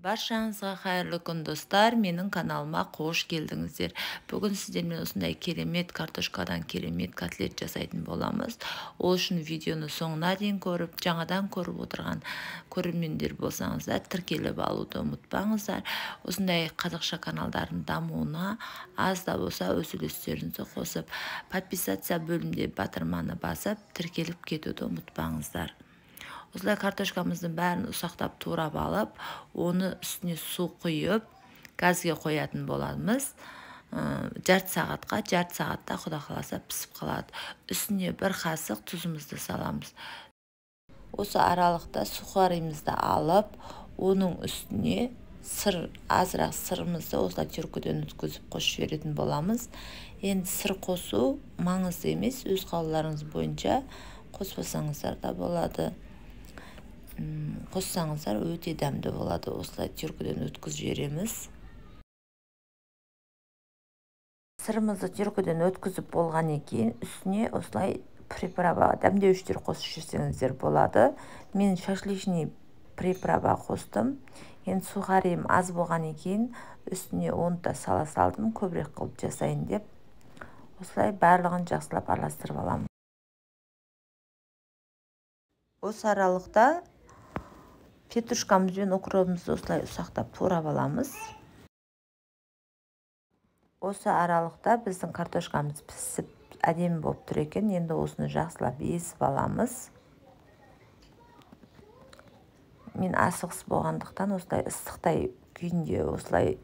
Баршаңызға қайырлы күн достар, менің каналыма қош келдіңіздер. Бүгін сіздермен осындай керемет картошкадан керемет котлет жасайтын боламыз. Ол үшін видеоны соңына дейін көріп, жаңадан көріп отырған көрермендер болсаңыздар, тіркеліп алуды ұмытпаңыздар. Осындай қазақша каналдардың дамуына аз да болса өз үлестеріңізді қосып, подписация бөлімінде батырманы басып, тіркеліп кетуді ұмытпаңыздар. Осылай картошкамыздың бәрін ұсақтап турап алып, оны үстіне су құйып, газге қоятын боламыз. Жарты сағатта Құда қаласа пісіп қалады. Үстіне бір қасық тұзымызды саламыз. Осы аралықта сухарымызды алып, оның үстіне азырақ сырымызды осылай теркіден өткізіп қосып жіберетін боламыз. Енді сыр қосу маңызды емес, өз қалауларыңыз бойынша қоспасаңыздар да болады. Қоссаңыздар өте дәмді болады. Осылай теркіден өткізіп жібереміз. Сырымызды теркіден өткізіп болған екен, үстіне осылай приправа дәмдеуіштер қосып жүрсеңіздер болады. Мен шашличный приправа қостым. Енді сухарим аз болған екен, үстіне оны да сала салдым, көбірек қылып жасайын деп. Осылай барлығын жақсылап араластырып аламын. Осы аралықта петрушкамыз бен укропымызды осылай ұсақтап турап аламыз. Осы аралықта біздің картошкамыз пісіп әдемі болып тұр екен. Енді осыны жақсылап езіп аламыз. Мен асығыс болғандықтан осылай ыстықтай күйінде осылай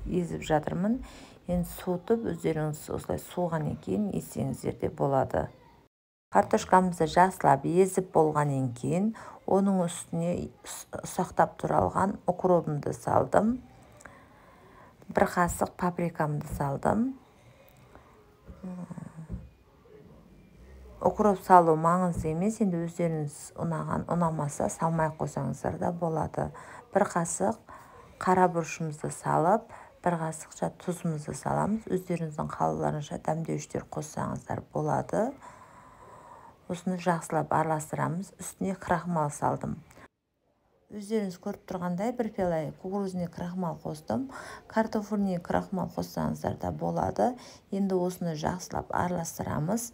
езіп жатырмын. Енді суытып, өздеріңіз осылай суыған екен езсеңіздер де болады. Картошкамызды жақсылап езіп болғаннан кейін, оның үстіне ұсақтап туралған укропымды салдым. Бір қасық паприкамды салдым. Укроп салу маңызды емес, енді өздеріңіз ұнамаса салмай қойсаңыздар да болады. Бір қасық қара бұрышымызды салып, бір қасықша тұзымызды саламыз. Өздеріңіздің қалауларынша дәмдеуіштер қоссаңыздар болады. Осыны жақсылап араластырамыз. Үстіне крахмал салдым. Өздеріңіз көріп тұрғандай бір пиала кукурузный крахмал қостым. Картофельный крахмал қоссаңыздар да болады. Енді осыны жақсылап араластырамыз.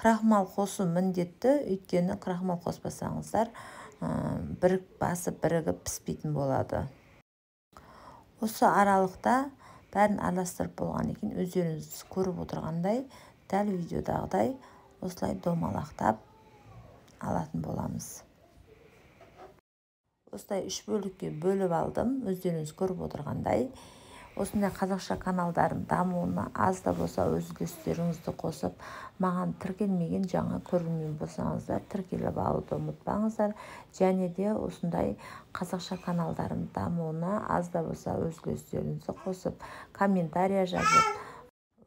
Крахмал қосу міндетті, өйткені крахмал қоспасаңыздар бірігіп піспейтін болады. Осы аралықта бәрін араластырып болған екен, өздеріңіз көріп отырғандай, дәл видеодағыдай осылай домалақтап алатын боламыз. Осылай 3 бөлікке бөліп алдым, өздеріңіз көріп отырғандай. Осындай қазақша каналдардың дамуына аз да болса өз үлестеріңізді қосып, маған тіркелмеген жаңа көрермен болсаңыздар, тіркеліп алуды ұмытпаңыздар. Және де осындай қазақша каналдардың дамуына аз да болса өз үлестеріңізді қосып, комментария жазып,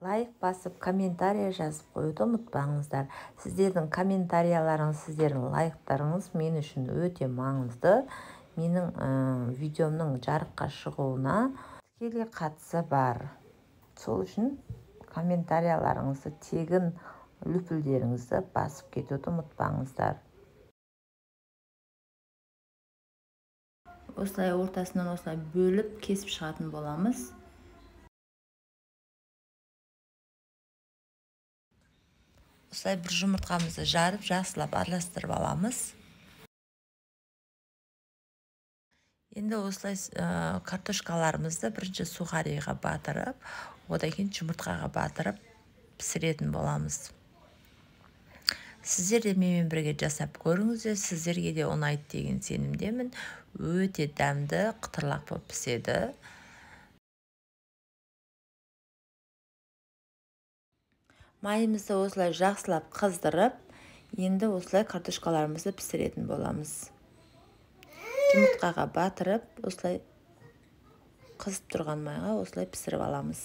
лайк басып, комментария жазып қоюды ұмытпаңыздар. Сіздердің комментарияларыңыз, сіздердің лайктарыңыз мен үшін өте маңызды. Менің видеомның жарыққа шығуына тікелей қатысы бар. Сол үшін комментарияларыңызды, тегін лүпілдеріңізді басып кетуді ұмытпаңыздар. Осылай ортасынан осылай бөліп кесіп шығатын боламыз. Осылай бір жұмыртқамызды жарып, жақсылап араластырып аламыз. Енді осылай картошкаларымызды бірінші сухарийға батырып, одан кейін жұмыртқаға батырып пісіретін боламыз. Сіздер де менімен бірге жасап көріңіздер, сіздерге де ұнайды деген сенімдемін. Өте дәмді, қытырлақ болып піседі. Майымызды осылай жақсылап қыздырып, енді осылай картошкаларымызды пісіретін боламыз. Жұмыртқаға батырып, осылай қызып тұрған майға осылай пісіріп аламыз.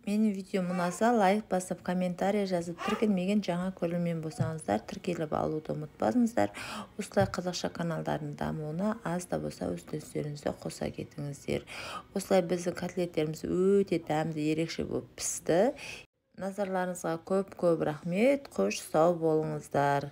Менің видеом ұнаса, лайк басып, комментария жазып, тіркелмеген жаңа көрермен болсаңыздар, тіркеліп алуды ұмытпаңыздар. Осылай қазақша каналдардың дамуына аз да болса өз үлестеріңізді қоса кетіңіздер. Осылай біздің котлеттеріміз өте дәмді, ерекше болып пісті. Назарларыңызға көп рахмет. Қош сау болыңыздар.